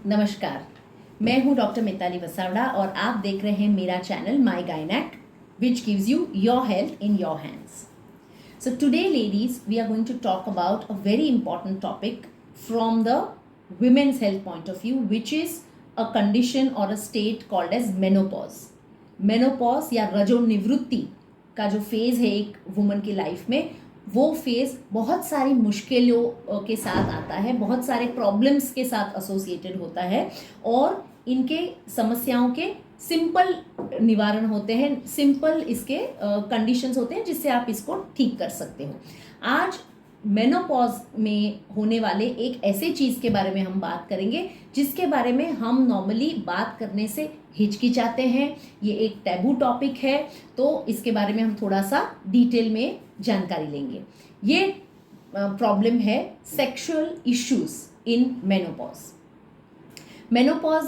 नमस्कार, मैं हूं डॉक्टर मिताली वसावड़ा और आप देख रहे हैं मेरा channel my gynaec which gives you your health in your hands. So today ladies, we are going to talk about a very important topic from the women's health point of view, which is a condition or a state called as menopause. Menopause या रजोनिवृत्ति का जो phase है एक woman की life में, वो phase बहुत सारी मुश्किलों के साथ आता है, बहुत सारे प्रॉब्लम्स के साथ एसोसिएटेड होता है और इनके समस्याओं के सिंपल निवारण होते हैं, सिंपल इसके कंडीशंस होते हैं जिससे आप इसको ठीक कर सकते हो। आज मेनोपॉज में होने वाले एक ऐसे चीज़ के बारे में हम बात करेंगे जिसके बारे में हम नॉर्मली बात करने से हिचकिचाते हैं। ये एक टैबू टॉपिक है, तो इसके बारे में हम थोड़ा सा डिटेल में जानकारी लेंगे। ये प्रॉब्लम है sexual issues in menopause. Menopause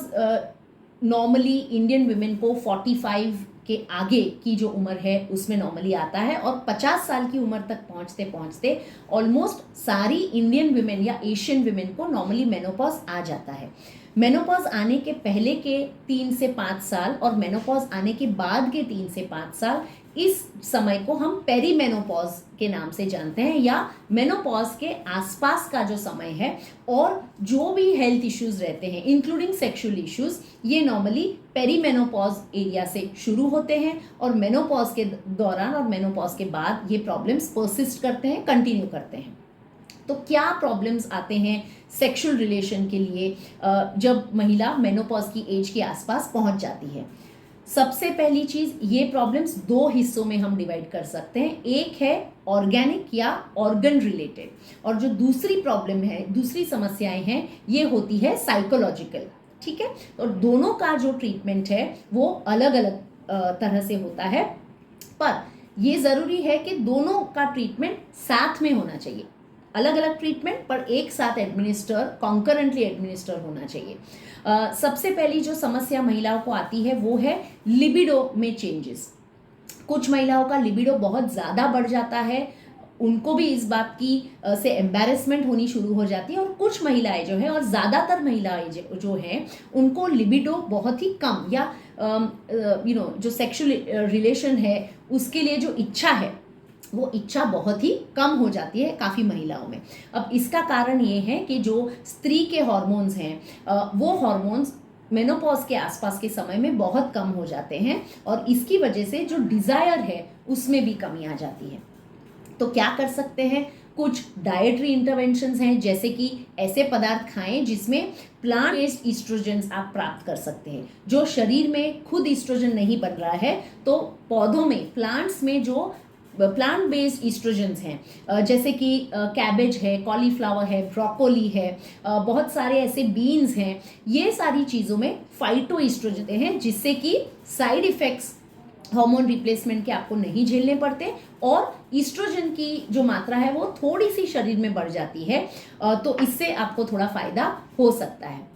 normally Indian women को 45 के आगे की जो उम्र है उसमें नॉर्मली आता है और 50 साल की उम्र तक पहुंचते पहुंचते ऑलमोस्ट सारी इंडियन वुमेन या एशियन वुमेन को नॉर्मली मेनोपॉज आ जाता है। मेनोपॉज आने के पहले के 3 से 5 साल और मेनोपॉज आने के बाद के 3 से 5 साल, इस समय को हम पेरीमेनोपॉज के नाम से जानते हैं या मेनोपॉज के आसपास का जो समय है। और जो भी हेल्थ इश्यूज रहते हैं इंक्लूडिंग सेक्सुअल इश्यूज, ये नॉर्मली पेरीमेनोपॉज एरिया से शुरू होते हैं और मेनोपॉज के दौरान और मेनोपॉज के बाद ये प्रॉब्लम्स परसिस्ट करते हैं, कंटिन्यू करते हैं। तो क्या प्रॉब्लम्स आते हैं सेक्सुअल रिलेशन के लिए जब महिला मेनोपॉज की एज के आसपास पहुंच जाती है? सबसे पहली चीज, ये प्रॉब्लम्स 2 हिस्सों में हम डिवाइड कर सकते हैं। एक है ऑर्गेनिक या ऑर्गन रिलेटेड, और जो दूसरी प्रॉब्लम है, दूसरी समस्याएं हैं, ये होती है साइकोलॉजिकल। ठीक है, तो दोनों का जो ट्रीटमेंट है वो अलग अलग तरह से होता है, पर ये जरूरी है कि दोनों का ट्रीटमेंट साथ में होना चाहिए। अलग अलग ट्रीटमेंट पर एक साथ कॉन्करेंटली एडमिनिस्टर होना चाहिए। सबसे पहली जो समस्या महिलाओं को आती है वो है लिबिडो में चेंजेस। कुछ महिलाओं का लिबिडो बहुत ज़्यादा बढ़ जाता है, उनको भी इस बात की से एम्बैरेसमेंट होनी शुरू हो जाती है। और कुछ महिलाएं जो है, और ज़्यादातर महिलाएं जो हैं, उनको लिबिडो बहुत ही कम या जो सेक्सुअल रिलेशन है उसके लिए जो इच्छा है वो इच्छा बहुत ही कम हो जाती है काफ़ी महिलाओं में। अब इसका कारण ये है कि जो स्त्री के हार्मोन्स हैं वो हार्मोन्स मेनोपॉज के आसपास के समय में बहुत कम हो जाते हैं और इसकी वजह से जो डिज़ायर है उसमें भी कमी आ जाती है। तो क्या कर सकते हैं? कुछ डाइटरी इंटरवेंशंस हैं, जैसे कि ऐसे पदार्थ खाएं जिसमें प्लांट बेस्ड ईस्ट्रोजन्स आप प्राप्त कर सकते हैं। जो शरीर में खुद ईस्ट्रोजन नहीं बन रहा है, तो पौधों में, प्लांट्स में जो प्लांट बेस्ड ईस्ट्रोजन्स हैं, जैसे कि कैबेज है, कॉलीफ्लावर है, ब्रोकोली है, बहुत सारे ऐसे बीन्स हैं, ये सारी चीज़ों में फाइटो ईस्ट्रोजन हैं जिससे कि साइड इफ़ेक्ट्स हार्मोन रिप्लेसमेंट के आपको नहीं झेलने पड़ते और ईस्ट्रोजन की जो मात्रा है वो थोड़ी सी शरीर में बढ़ जाती है, तो इससे आपको थोड़ा फायदा हो सकता है।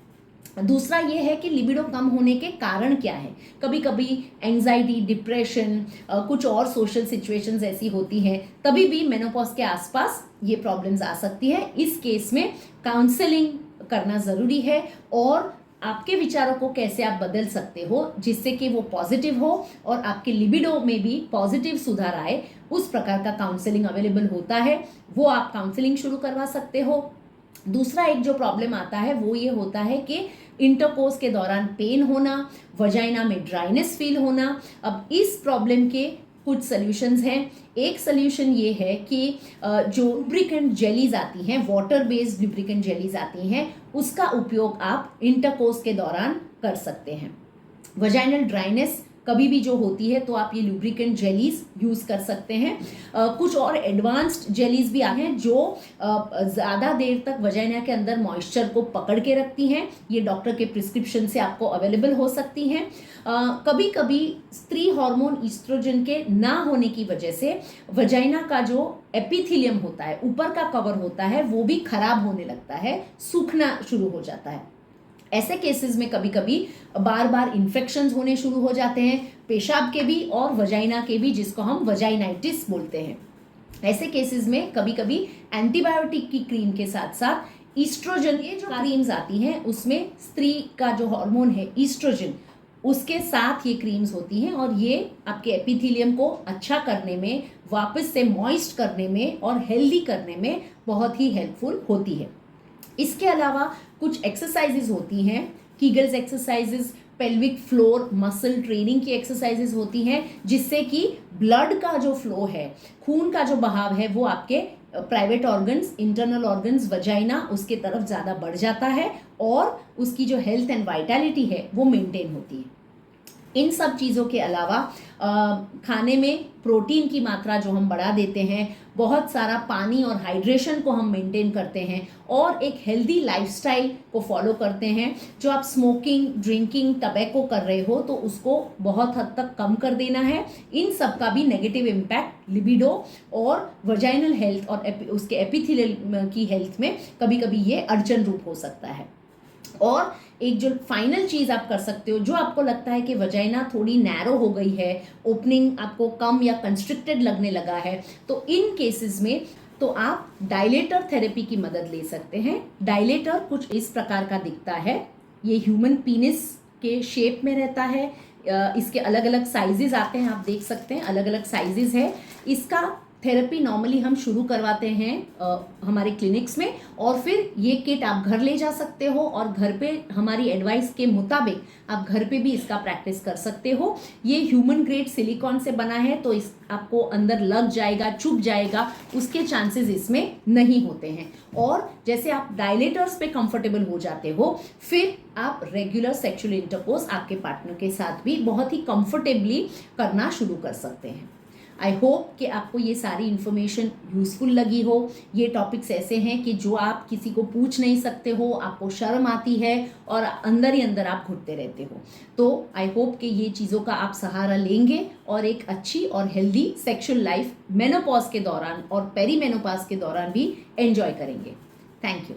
दूसरा ये है कि लिबिडो कम होने के कारण क्या है। कभी कभी एंजाइटी, डिप्रेशन, कुछ और सोशल सिचुएशंस ऐसी होती हैं, तभी भी मेनोपॉज के आसपास ये प्रॉब्लम्स आ सकती है। इस केस में काउंसलिंग करना ज़रूरी है और आपके विचारों को कैसे आप बदल सकते हो जिससे कि वो पॉजिटिव हो और आपके लिबिडो में भी पॉजिटिव सुधार आए, उस प्रकार का काउंसलिंग अवेलेबल होता है, वो आप काउंसलिंग शुरू करवा सकते हो। दूसरा एक जो प्रॉब्लम आता है वो ये होता है कि इंटरकोर्स के दौरान पेन होना, वजाइना में ड्राइनेस फील होना। अब इस प्रॉब्लम के कुछ सॉल्यूशंस हैं। एक सॉल्यूशन ये है कि जो लुब्रिकेंट जेलीज आती हैं, वाटर बेस्ड लुब्रिकेंट जेलीज आती हैं, उसका उपयोग आप इंटरकोर्स के दौरान कर सकते हैं। वजाइनल ड्राइनेस कभी भी जो होती है तो आप ये लुब्रिकेंट जेलीज यूज़ कर सकते हैं। कुछ और एडवांस्ड जेलीज भी आ हैं जो ज़्यादा देर तक वजाइना के अंदर मॉइस्चर को पकड़ के रखती हैं। ये डॉक्टर के प्रिस्क्रिप्शन से आपको अवेलेबल हो सकती हैं। कभी कभी स्त्री हार्मोन ईस्ट्रोजन के ना होने की वजह से वजाइना का जो एपिथेलियम होता है, ऊपर का कवर होता है, वो भी खराब होने लगता है, सूखना शुरू हो जाता है। ऐसे केसेस में कभी कभी बार बार इन्फेक्शंस होने शुरू हो जाते हैं, पेशाब के भी और वजाइना के भी, जिसको हम वजाइनाइटिस बोलते हैं। ऐसे केसेस में कभी कभी एंटीबायोटिक की क्रीम के साथ साथ ईस्ट्रोजन, ये जो क्रीम्स आती हैं उसमें स्त्री का जो हार्मोन है ईस्ट्रोजन, उसके साथ ये क्रीम्स होती हैं और ये आपके एपिथेलियम को अच्छा करने में, वापस से मॉइस्ट करने में और हेल्दी करने में बहुत ही हेल्पफुल होती है। इसके अलावा कुछ एक्सरसाइजेज होती हैं, Kegels exercises, pelvic floor muscle training की एक्सरसाइजेज होती हैं, जिससे कि ब्लड का जो फ्लो है, खून का जो बहाव है, वो आपके private organs, internal organs, vagina, उसके तरफ ज़्यादा बढ़ जाता है और उसकी जो हेल्थ एंड वाइटैलिटी है वो मेंटेन होती है। इन सब चीज़ों के अलावा खाने में प्रोटीन की मात्रा जो हम बढ़ा देते हैं, बहुत सारा पानी और हाइड्रेशन को हम मेंटेन करते हैं और एक हेल्दी लाइफस्टाइल को फॉलो करते हैं। जो आप स्मोकिंग, ड्रिंकिंग, टबैको कर रहे हो तो उसको बहुत हद तक कम कर देना है। इन सब का भी नेगेटिव इम्पैक्ट लिबिडो और वजाइनल हेल्थ और उसके एपिथेलियल की हेल्थ में कभी कभी ये अड़चन रूप हो सकता है। और एक जो फाइनल चीज़ आप कर सकते हो, जो आपको लगता है कि वजाइना थोड़ी नैरो हो गई है, ओपनिंग आपको कम या कंस्ट्रिक्टेड लगने लगा है, तो इन केसेस में तो आप डायलेटर थेरेपी की मदद ले सकते हैं। डायलेटर कुछ इस प्रकार का दिखता है, ये ह्यूमन पीनिस के शेप में रहता है। इसके अलग अलग साइजेस आते हैं, आप देख सकते हैं अलग अलग साइजेस है। इसका थेरेपी नॉर्मली हम शुरू करवाते हैं हमारे क्लिनिक्स में और फिर ये किट आप घर ले जा सकते हो और घर पे हमारी एडवाइस के मुताबिक आप घर पे भी इसका प्रैक्टिस कर सकते हो। ये ह्यूमन ग्रेड सिलिकॉन से बना है तो इस आपको अंदर लग जाएगा, चुभ जाएगा, उसके चांसेस इसमें नहीं होते हैं। और जैसे आप डायलेटर्स पे कंफर्टेबल हो जाते हो, फिर आप रेगुलर सेक्सुअल इंटरकोर्स आपके पार्टनर के साथ भी बहुत ही कंफर्टेबली करना शुरू कर सकते हैं। आई होप कि आपको ये सारी इन्फॉर्मेशन यूज़फुल लगी हो। ये टॉपिक्स ऐसे हैं कि जो आप किसी को पूछ नहीं सकते हो, आपको शर्म आती है और अंदर ही अंदर आप घुटते रहते हो। तो आई होप कि ये चीज़ों का आप सहारा लेंगे और एक अच्छी और हेल्दी सेक्सुअल लाइफ मेनोपॉज के दौरान और पेरीमेनोपॉज के दौरान भी एंजॉय करेंगे। Thank you.